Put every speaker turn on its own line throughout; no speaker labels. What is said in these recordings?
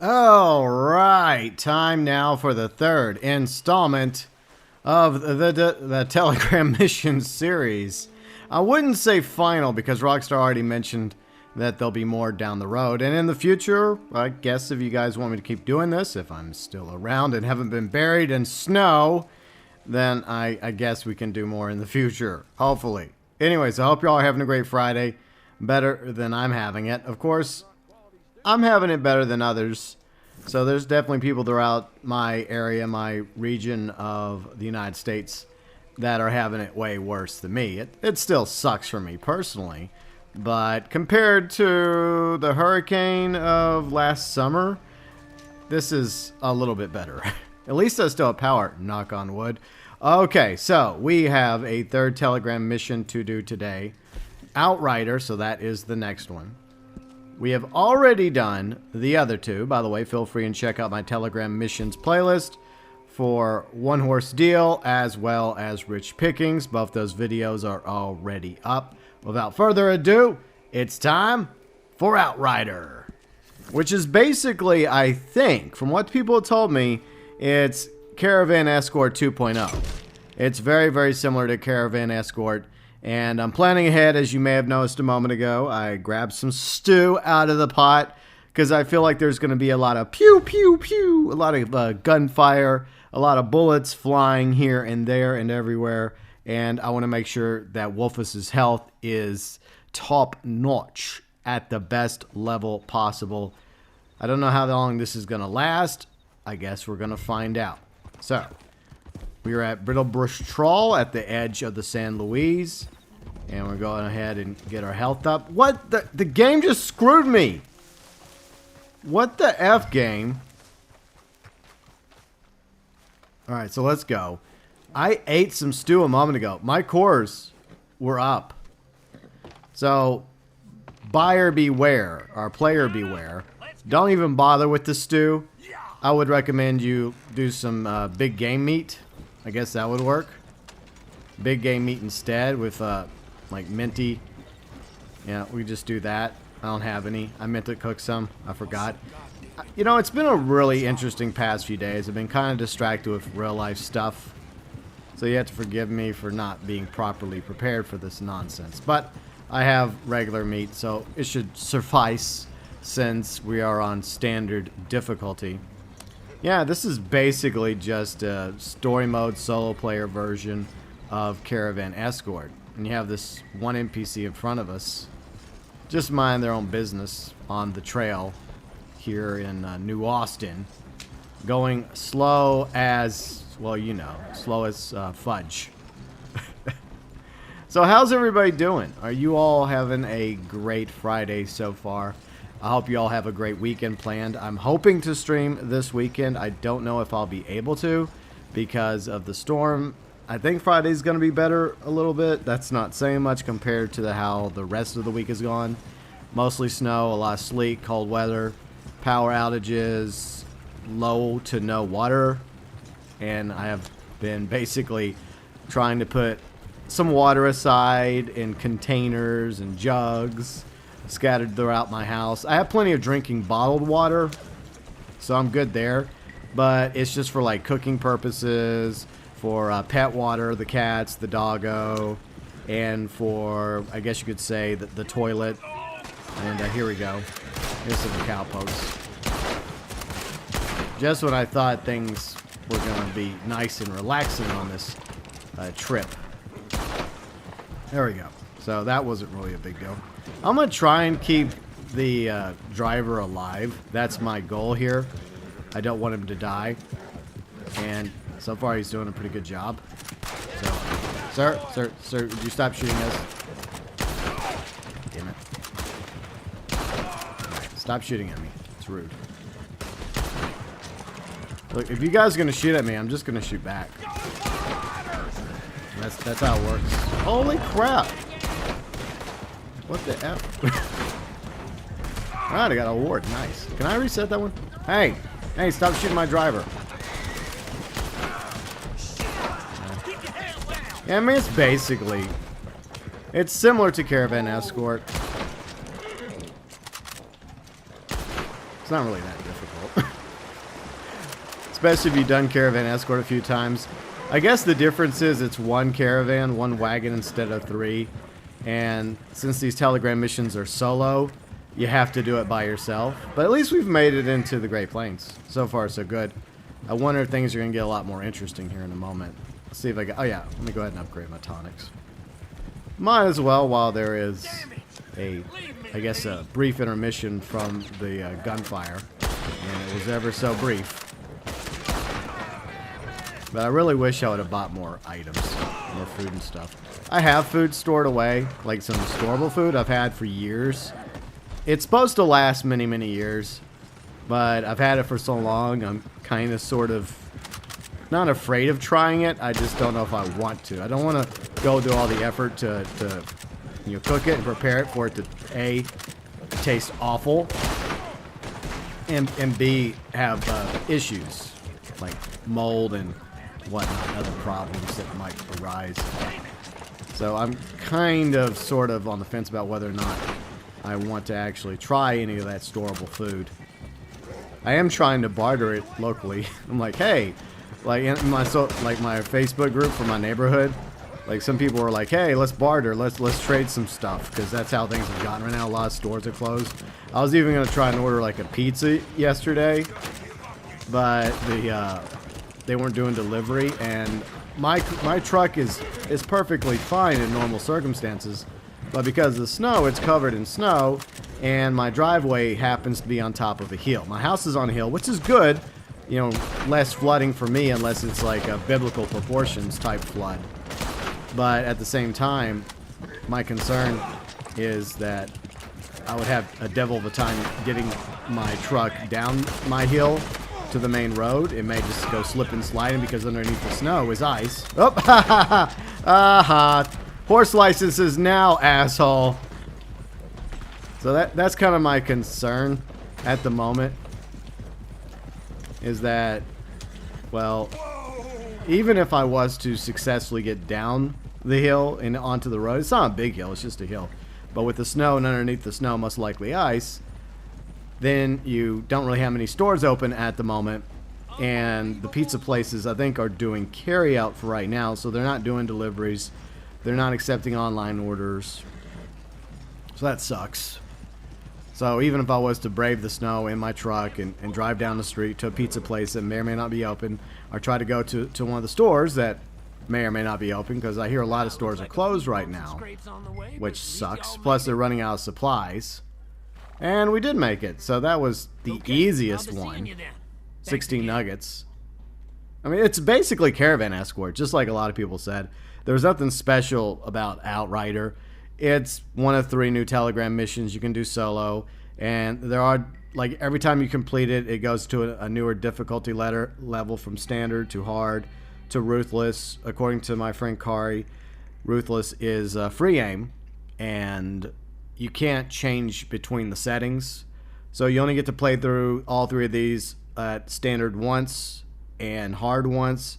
All right, time now for the third installment of the Telegram mission series. I wouldn't say final because Rockstar already mentioned that there'll be more down the road. And in the future, I guess if you guys want me to keep doing this, if I'm still around and haven't been buried in snow, then I guess we can do more in the future, hopefully. Anyways, I hope y'all are having a great Friday, better than I'm having it. Of course, I'm having it better than others. So there's definitely people throughout my area, my region of the United States that are having it way worse than me. It still sucks for me personally. But compared to the hurricane of last summer, this is a little bit better. At least I still have power, knock on wood. Okay, so we have a third Telegram mission to do today. Outrider, so that is the next one. We have already done the other two. By the way, feel free and check out my Telegram missions playlist for One Horse Deal as well as Rich Pickings. Both those videos are already up. Without further ado, it's time for Outrider, which is basically, I think, from what people have told me, it's Caravan Escort 2.0. It's very, very similar to Caravan Escort. And I'm planning ahead, as you may have noticed a moment ago. I grabbed some stew out of the pot because I feel like there's going to be a lot of pew, pew, pew, a lot of gunfire, a lot of bullets flying here and there and everywhere. And I want to make sure that Wolfus's health is top notch at the best level possible. I don't know how long this is going to last. I guess we're going to find out. So, we are at Brittlebrush Trawl at the edge of the San Luis. And we're going ahead and get our health up. What? The game just screwed me. What the F, game? Alright, so let's go. I ate some stew a moment ago. My cores were up. So, buyer beware, or player beware. Don't even bother with the stew. I would recommend you do some big game meat. I guess that would work. Big game meat instead with like minty. Yeah, we just do that. I don't have any. I meant to cook some. I forgot. You know, it's been a really interesting past few days. I've been kind of distracted with real life stuff. So you have to forgive me for not being properly prepared for this nonsense. But I have regular meat, so it should suffice since we are on standard difficulty. Yeah, this is basically just a story mode solo player version of Caravan Escort. And you have this one NPC in front of us. Just mind their own business on the trail here in New Austin. Going slow as, well, you know, slow as fudge. So how's everybody doing? Are you all having a great Friday so far? I hope you all have a great weekend planned. I'm hoping to stream this weekend. I don't know if I'll be able to because of the storm. I think Friday's going to be better a little bit. That's not saying much compared to how the rest of the week is gone. Mostly snow, a lot of sleet, cold weather, power outages, low to no water. And I have been basically trying to put some water aside in containers and jugs scattered throughout my house. I have plenty of drinking bottled water, so I'm good there. But it's just for like cooking purposes, for pet water, the cats, the doggo, and for, I guess you could say, the toilet. And here we go. Here's some cowpokes. Just when I thought things were going to be nice and relaxing on this trip. There we go. So that wasn't really a big deal. I'm going to try and keep the driver alive. That's my goal here. I don't want him to die. And so far, he's doing a pretty good job. So, sir, would you stop shooting us? Damn it. Right, stop shooting at me. It's rude. Look, if you guys are going to shoot at me, I'm just going to shoot back. That's how it works. Holy crap! What the F? Alright, I got an award. Nice. Can I reset that one? Hey, stop shooting my driver. Yeah, I mean, it's basically... It's similar to Caravan Escort. It's not really that different. difficult. Especially if you've done Caravan Escort a few times. I guess the difference is it's one caravan, one wagon instead of 3. And since these telegram missions are solo, you have to do it by yourself. But at least we've made it into the Great Plains. So far, so good. I wonder if things are going to get a lot more interesting here in a moment. Let's see if I got... Oh, yeah. Let me go ahead and upgrade my tonics. Might as well while there is a, I guess, a brief intermission from the gunfire. And it was ever so brief. But I really wish I would have bought more items, more food and stuff. I have food stored away, like some storable food I've had for years. It's supposed to last many, many years, but I've had it for so long, I'm kind of sort of not afraid of trying it. I just don't know if I want to. I don't want to go do all the effort to you know, cook it and prepare it for it to A, taste awful, and B, have issues like mold and whatnot, other problems that might arise. So I'm kind of sort of on the fence about whether or not I want to actually try any of that storable food. I am trying to barter it locally. I'm like, hey, like in my my Facebook group for my neighborhood, like some people were like, hey, let's barter, let's trade some stuff, because that's how things have gotten right now. A lot of stores are closed. I was even gonna try and order like a pizza yesterday, but they weren't doing delivery, and my truck is perfectly fine in normal circumstances, but because of the snow, it's covered in snow, and my driveway happens to be on top of a hill. My house is on a hill, which is good, you know, less flooding for me unless it's like a biblical proportions type flood. But at the same time, my concern is that I would have a devil of a time getting my truck down my hill to the main road. It may just go slip and sliding because underneath the snow is ice. Oh, ha ha ha. Horse licenses now, asshole. So that's kind of my concern at the moment. Is that, well, even if I was to successfully get down the hill and onto the road, it's not a big hill, it's just a hill. But with the snow and underneath the snow, most likely ice, then you don't really have many stores open at the moment, and the pizza places I think are doing carry out for right now, so they're not doing deliveries, they're not accepting online orders, so that sucks. So even if I was to brave the snow in my truck and drive down the street to a pizza place that may or may not be open, or try to go to one of the stores that may or may not be open, because I hear a lot of stores are closed right now, which sucks, plus they're running out of supplies. And we did make it, so that was the easiest one. 16 nuggets. I mean, it's basically Caravan Escort, just like a lot of people said. There was nothing special about Outrider. It's one of 3 new Telegram missions you can do solo, and there are, like, every time you complete it, it goes to a newer difficulty level from standard to hard to ruthless. According to my friend Kari, ruthless is free aim, and you can't change between the settings, so you only get to play through all 3 of these at standard once and hard once,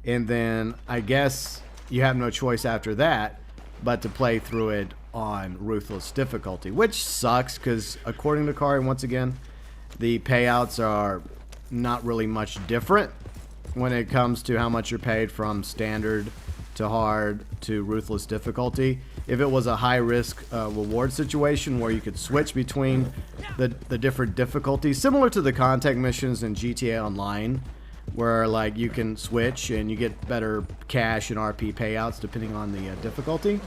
and then I guess you have no choice after that but to play through it on ruthless difficulty, which sucks because according to Kari, once again, the payouts are not really much different when it comes to how much you're paid from standard to hard to ruthless difficulty. If it was a high risk reward situation where you could switch between the different difficulties, similar to the contact missions in GTA Online, where like you can switch and you get better cash and RP payouts depending on the difficulty.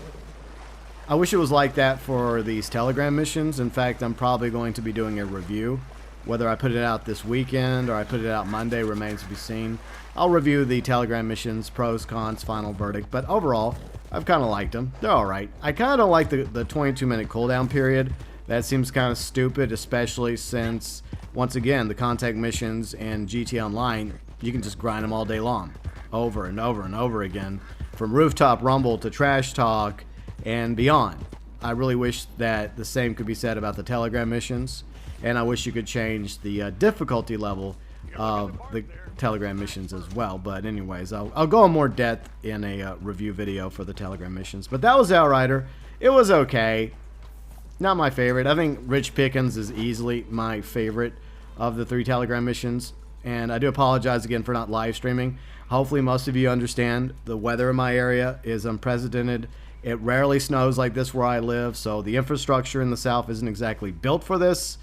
I wish it was like that for these Telegram missions. In fact, I'm probably going to be doing a review. Whether I put it out this weekend or I put it out Monday remains to be seen. I'll review the Telegram missions, pros, cons, final verdict, but overall, I've kind of liked them. They're alright. I kind of don't like the 22-minute cooldown period. That seems kind of stupid, especially since, once again, the contact missions in GTA Online, you can just grind them all day long, over and over and over again, from Rooftop Rumble to Trash Talk and beyond. I really wish that the same could be said about the Telegram missions, and I wish you could change the difficulty level of the Telegram missions as well. But anyways, I'll go in more depth in a review video for the Telegram missions. But that was Outrider. It was okay. Not my favorite. I think Rich Pickens is easily my favorite of the 3 Telegram missions. And I do apologize again for not live streaming. Hopefully most of you understand the weather in my area is unprecedented. It rarely snows like this where I live, so the infrastructure in the south isn't exactly built for this.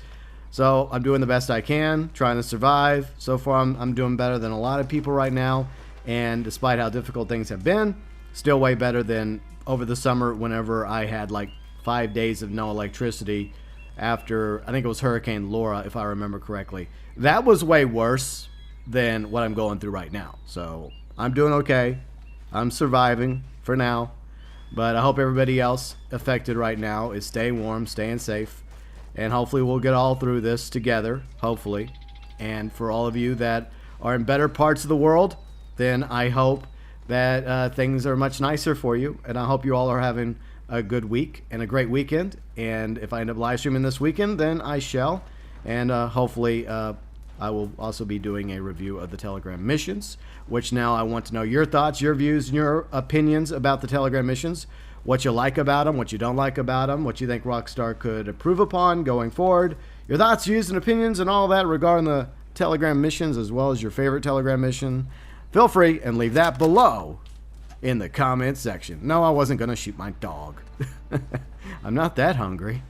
So I'm doing the best I can, trying to survive. So far I'm doing better than a lot of people right now, and despite how difficult things have been, still way better than over the summer whenever I had like 5 days of no electricity after, I think it was Hurricane Laura, if I remember correctly. That was way worse than what I'm going through right now. So I'm doing okay. I'm surviving for now. But I hope everybody else affected right now is staying warm, staying safe. And hopefully we'll get all through this together, hopefully. And for all of you that are in better parts of the world, then I hope that things are much nicer for you. And I hope you all are having a good week and a great weekend. And if I end up live streaming this weekend, then I shall. And hopefully I will also be doing a review of the Telegram missions, which now I want to know your thoughts, your views, and your opinions about the Telegram missions. What you like about them, what you don't like about them, what you think Rockstar could improve upon going forward. Your thoughts, views, and opinions and all that regarding the Telegram missions, as well as your favorite Telegram mission. Feel free and leave that below in the comment section. No, I wasn't going to shoot my dog. I'm not that hungry.